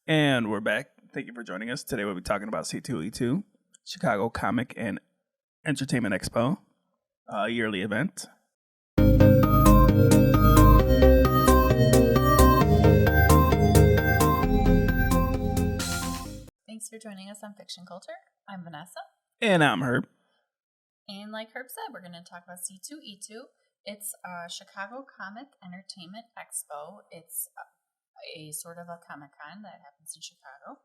And we're back. Thank you for joining us. Today we'll be talking about C2E2, Chicago Comic and Entertainment Expo, a yearly event. Thanks for joining us on Fiction Culture. I'm Vanessa. And I'm Herb. And like Herb said, we're going to talk about C2E2. It's a Chicago Comic Entertainment Expo. It's a sort of a Comic-Con that happens in Chicago.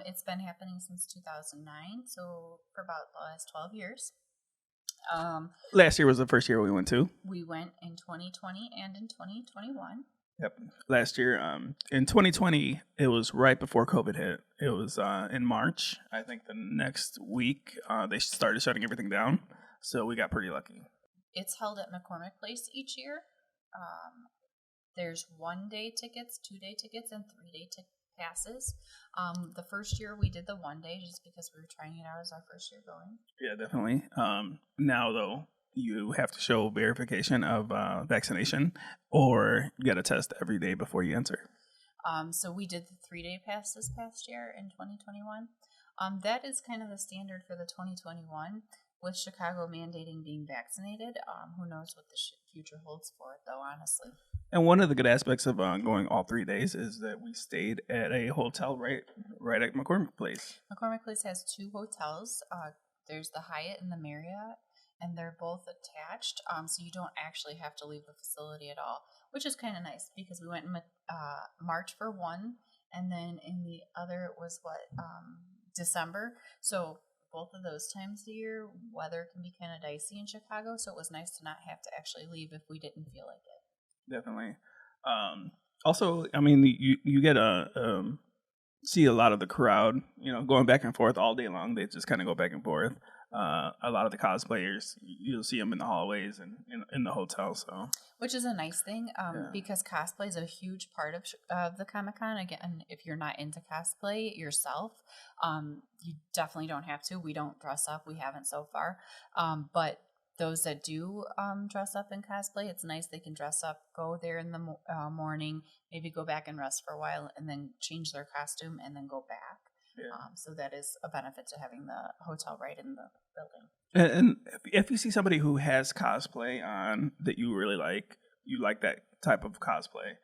It's been happening since 2009, so for about the last 12 years. Last year was the first year we went to. We went in 2020 and in 2021. Yep. Last year, in 2020, it was right before COVID hit. It was in March. I think the next week, they started shutting everything down. So we got pretty lucky. It's held at McCormick Place each year. There's 1-day tickets, 2-day tickets, and 3-day passes. The first year we did the 1-day just because we were trying it out as our first year going. Yeah, definitely. Now, though, you have to show verification of vaccination or get a test every day before you enter. So we did the 3-day pass this past year in 2021. That is kind of the standard for the 2021. With Chicago mandating being vaccinated, who knows what the future holds for it, though, honestly. And one of the good aspects of going all 3 days is that we stayed at a hotel right at McCormick Place. McCormick Place has 2 hotels. There's the Hyatt and the Marriott, and they're both attached, so you don't actually have to leave the facility at all, which is kind of nice because we went in March for one, and then in the other was December. So both of those times of the year, weather can be kind of dicey in Chicago, so it was nice to not have to actually leave if we didn't feel like it. Definitely. Also, I mean, you get see a lot of the crowd, going back and forth all day long. They just kind of go back and forth. A lot of the cosplayers, you'll see them in the hallways and in the hotel. So, which is a nice thing because cosplay is a huge part of the Comic-Con. Again, if you're not into cosplay yourself, you definitely don't have to. We don't dress up. We haven't so far. But those that do dress up in cosplay, it's nice they can dress up, go there in the morning, maybe go back and rest for a while, and then change their costume and then go back. Yeah. So that is a benefit to having the hotel right in the building. And if you see somebody who has cosplay on that you really like, you like that type of cosplay,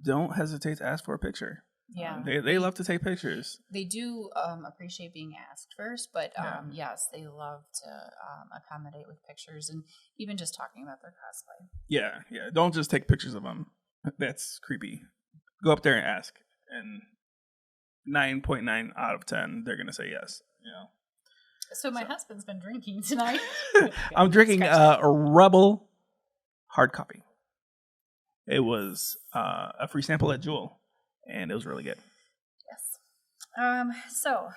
don't hesitate to ask for a picture. Yeah, they love to take pictures. They do appreciate being asked first, but yes, they love to accommodate with pictures and even just talking about their cosplay. Yeah. Don't just take pictures of them. That's creepy. Go up there and ask, and 9.9 out of 10, they're gonna say yes. So my husband's been drinking tonight. I'm drinking a Rebel hard coffee. It was a free sample at Jewel, and it was really good. Yes. So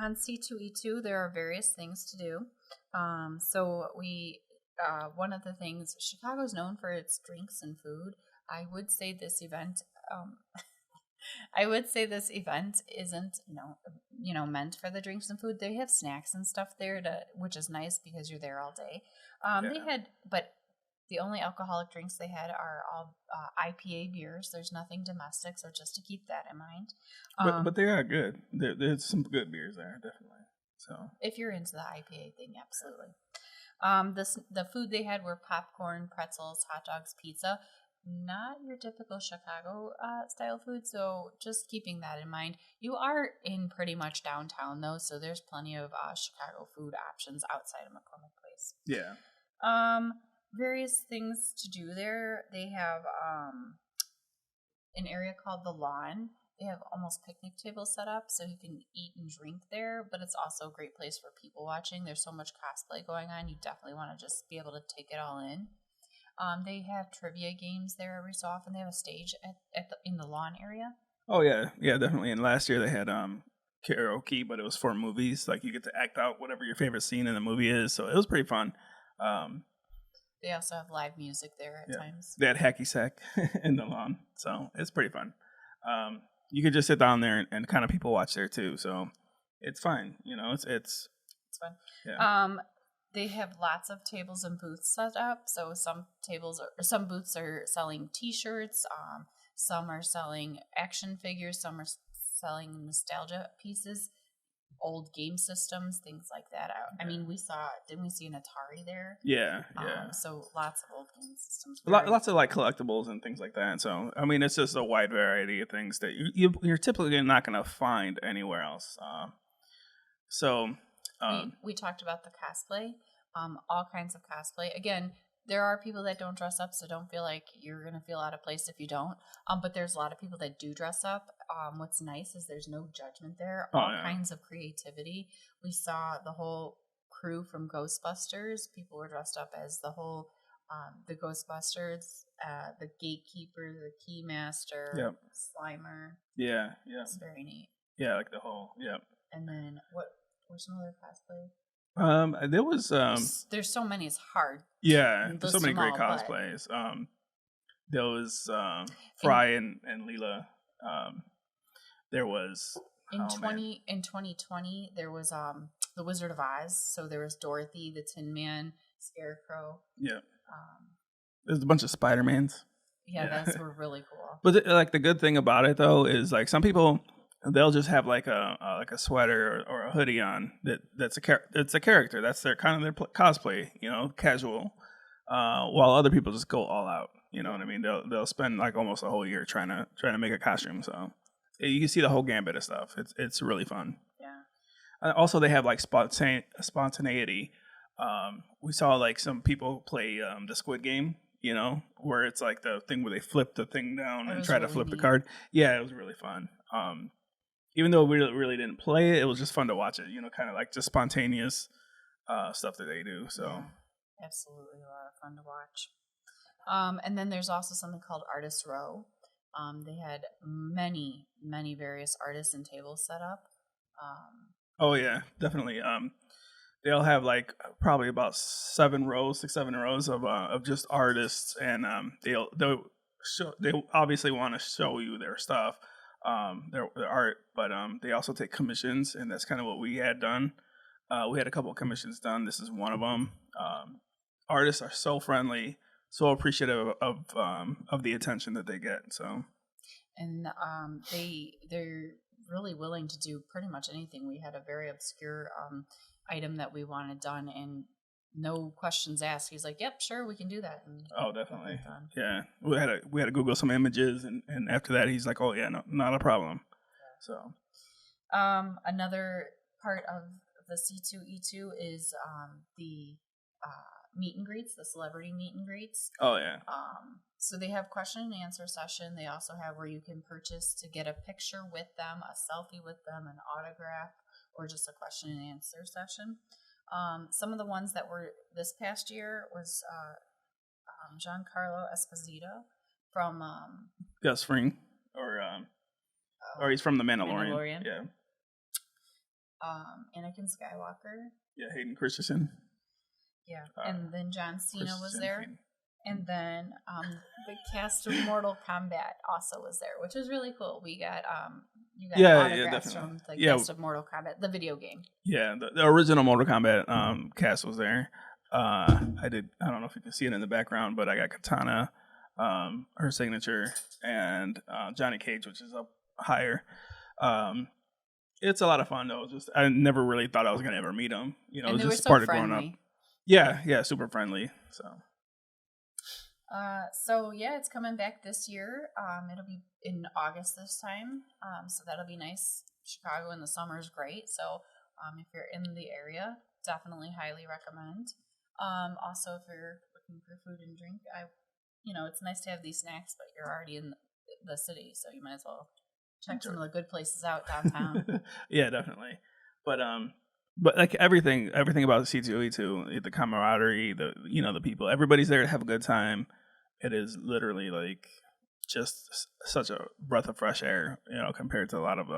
on C2E2, there are various things to do. So we one of the things, Chicago's known for its drinks and food. I would say this event isn't, meant for the drinks and food. They have snacks and stuff there, which is nice because you're there all day. But the only alcoholic drinks they had are all IPA beers. There's nothing domestic, so just to keep that in mind. But they are good. There's some good beers there, definitely. So if you're into the IPA thing, absolutely. The food they had were popcorn, pretzels, hot dogs, pizza. Not your typical Chicago style food, so just keeping that in mind. You are in pretty much downtown though, so there's plenty of Chicago food options outside of McCormick Place. Yeah. Various things to do there. They have an area called the Lawn. They have almost picnic tables set up so you can eat and drink there, but it's also a great place for people watching. There's so much cosplay going on. You definitely want to just be able to take it all in. They have trivia games there every so often. They have a stage in the Lawn area. Oh yeah, definitely. And last year they had karaoke, but it was for movies. Like you get to act out whatever your favorite scene in the movie is. So it was pretty fun. They also have live music there at times. They had hacky sack in the Lawn, so it's pretty fun. You could just sit down there and kind of people watch there too. So it's fine. It's fun. Yeah. They have lots of tables and booths set up. So some booths are selling T-shirts, Some are selling action figures. Some are selling nostalgia pieces, old game systems, things like that. I mean, didn't we see an Atari there? Yeah. So lots of old game systems. Lots of like collectibles and things like that. So I mean, it's just a wide variety of things that you're typically not going to find anywhere else. We talked about the cosplay, all kinds of cosplay. Again, there are people that don't dress up, so don't feel like you're going to feel out of place if you don't. But there's a lot of people that do dress up. What's nice is there's no judgment there. All kinds of creativity. We saw the whole crew from Ghostbusters. People were dressed up as the whole, the Ghostbusters, the gatekeeper, the keymaster, Slimer. Yeah. It's very neat. Yeah, like the whole, And then what were some other cosplay? There was there's so many, it's hard. Yeah, there's so many great cosplays. There was Fry and Leela. There was in 2020 there was the Wizard of Oz. So there was Dorothy, the Tin Man, Scarecrow. Yeah. There's a bunch of Spider-Mans. Yeah, those were really cool. But like the good thing about it though is like some people, they'll just have like a sweater or a hoodie on that's a character. That's their kind of their cosplay, casual. While other people just go all out. You know what I mean? They'll spend like almost a whole year trying to make a costume. So you can see the whole gambit of stuff. It's really fun. Yeah. Also, they have like spontaneity. We saw like some people play the Squid Game. Where it's like the thing where they flip the thing down and try to flip the card. Yeah, it was really fun. Even though we really didn't play it, it was just fun to watch it. Kind of like just spontaneous stuff that they do. So absolutely a lot of fun to watch. And then there's also something called Artist Row. They had many various artists and tables set up. Oh yeah, definitely. They'll have like probably about 6-7 rows of just artists, and they obviously want to show you their stuff, their art, but they also take commissions, and that's kind of what we had done. We had a couple of commissions done. This is one of them. Artists are so friendly, so appreciative of the attention that they get. So, and they're really willing to do pretty much anything. We had a very obscure item that we wanted done, and no questions asked. He's like, "Yep, sure, we can do that." And definitely, yeah. We had to Google some images, and after that, he's like, "Oh yeah, no, not a problem." Yeah. So, another part of the C2E2 is the meet and greets, the celebrity meet and greets. Oh yeah. So they have question and answer session. They also have where you can purchase to get a picture with them, a selfie with them, an autograph, or just a question and answer session. Some of the ones that were this past year was Giancarlo Esposito from Gus Fring, or he's from the Mandalorian. Yeah. Anakin Skywalker. Yeah, Hayden Christensen. Yeah, and then John Cena was there. And then the cast of Mortal Kombat also was there, which was really cool. We got you got autographs from the cast of Mortal Kombat, the video game. Yeah, the original Mortal Kombat cast was there. I don't know if you can see it in the background, but I got Katana, her signature, and Johnny Cage, which is up higher. It's a lot of fun though. I never really thought I was gonna ever meet him. And just part of growing up. Yeah, super friendly. So it's coming back this year. It'll be in August this time. So that'll be nice. Chicago in the summer is great. So, if you're in the area, definitely highly recommend. Also if you're looking for food and drink, it's nice to have these snacks, but you're already in the city, so you might as well check some of the good places out downtown. Yeah, definitely. But like everything about the C2E2, the camaraderie, the people, everybody's there to have a good time. It is literally like just such a breath of fresh air, compared to a lot of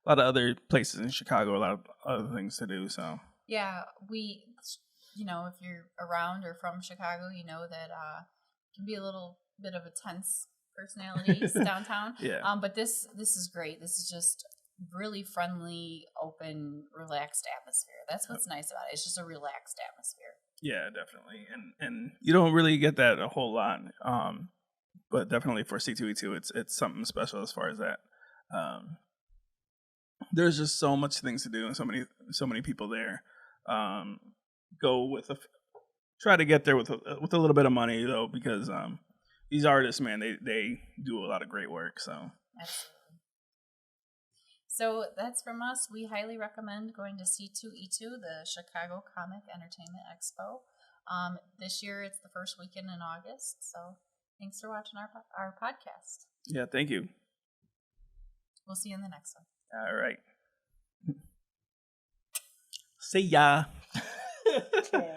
other places in Chicago, a lot of other things to do. So yeah, if you're around or from Chicago, you know that it can be a little bit of a tense personalities downtown. Yeah. But this is great. This is just really friendly, open, relaxed atmosphere. That's what's nice about it. It's just a relaxed atmosphere. Yeah, definitely. And you don't really get that a whole lot. but definitely for C2E2, it's something special as far as that. There's just so much things to do and so many people there. Go with try to get there with a little bit of money though, because these artists, man, they do a lot of great work. So absolutely. So that's from us. We highly recommend going to C2E2, the Chicago Comic Entertainment Expo. This year it's the first weekend in August. So thanks for watching our podcast. Yeah, thank you. We'll see you in the next one. All right. See ya. Okay.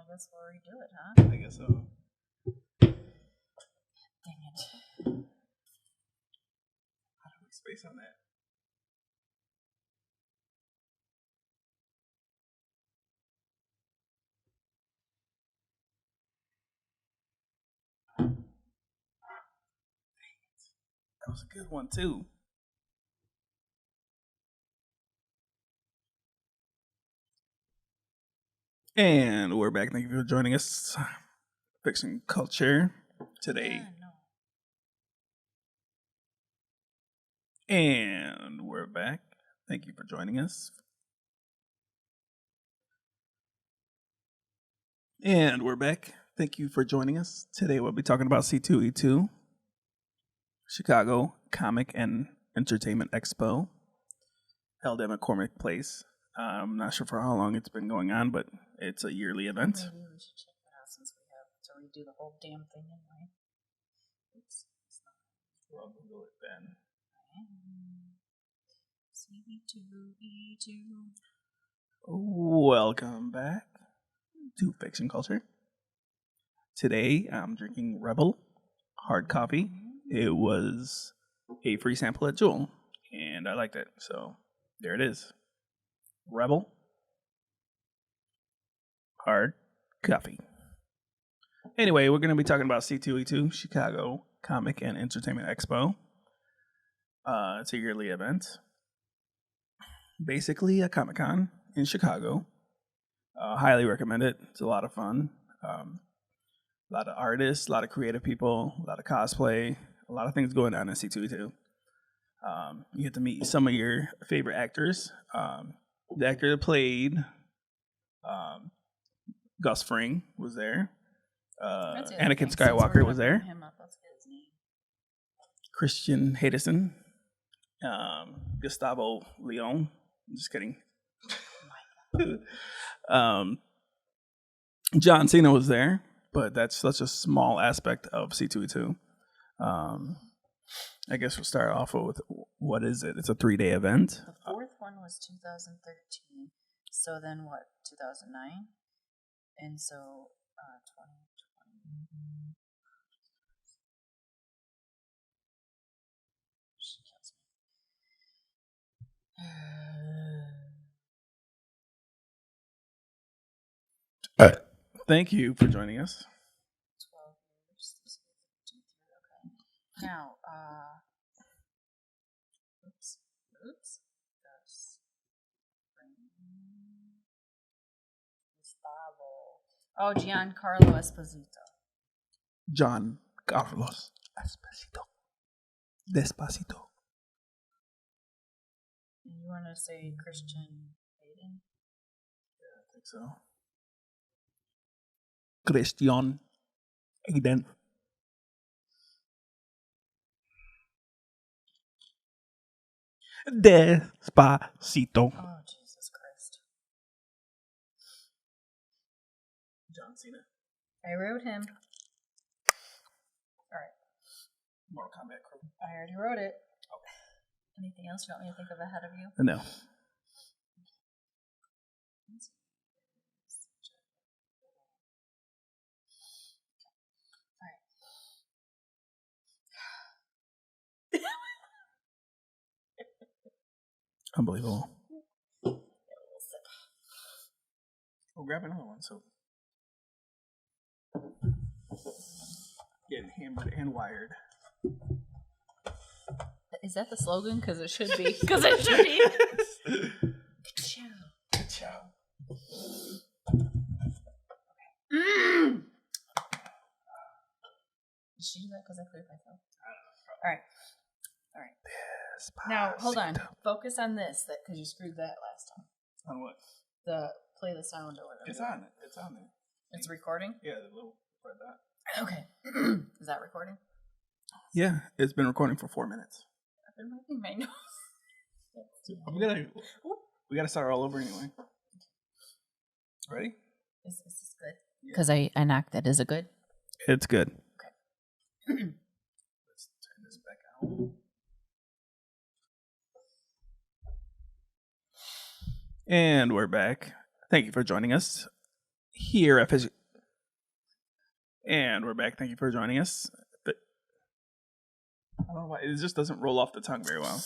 I guess we'll redo it, huh? I guess so. Dang it. How do we space on that? That was a good one, too. And we're back. Thank you for joining us. Fiction Culture today. And we're back. Thank you for joining us. And we're back. Thank you for joining us. Today we'll be talking about C2E2, Chicago Comic and Entertainment Expo, held at McCormick Place. I'm not sure for how long it's been going on, but it's a yearly event. Maybe we should check that out since we have to redo the whole damn thing anyway. Oops. We'll Google it then. C2E2. Welcome back to Fiction Culture. Today I'm drinking Rebel hard coffee. It was a free sample at Jewel, and I liked it. So there it is. Rebel hard coffee. Anyway, we're going to be talking about C2E2, Chicago Comic and Entertainment Expo. It's a yearly event. Basically a Comic-Con in Chicago. Highly recommend it. It's a lot of fun. A lot of artists, a lot of creative people, a lot of cosplay, a lot of things going on in C2E2. You get to meet some of your favorite actors. The actor that played Gus Fring was there. Anakin Skywalker was there. Christian Hedison. Gustavo Leon. I'm just kidding. John Cena was there, but that's such a small aspect of C2E2. I guess we'll start off with, what is it? It's a 3-day event. The fourth one was 2013. So then what? 2009? And so 2020. She kills me. Thank you for joining us. 12 years. Okay. Now, oops. Gustavo. Oh, Giancarlo Esposito. John Carlos Esposito. Despacito. And you want to say Christian Hayden? Yeah, I think so. Christian Hayden. Despacito. Oh, Jesus Christ. John Cena. I wrote him. Alright. Mortal Kombat crew. I already wrote it. Okay. Anything else you want me to think of ahead of you? No. Unbelievable. We'll grab another one. So, getting hammered and wired. Is that the slogan? Because it should be. Because it should be. Ka-chow. Mm. Did she do that because I cleared myself? All right. Now, hold on. Focus on this, because you screwed that last time. On what? The play the sound or whatever. It's on it. It's on there. It's recording? Yeah, the little red dot. Okay. Is that recording? Yeah, it's been recording for 4 minutes. I've been wiping my nose. We gotta start all over anyway. Ready? Is this good? Because I knocked it. Is it good? It's good. Okay. Let's turn this back out. And we're back. Thank you for joining us. here at Fish. And we're back. Thank you for joining us. I don't know why it just doesn't roll off the tongue very well.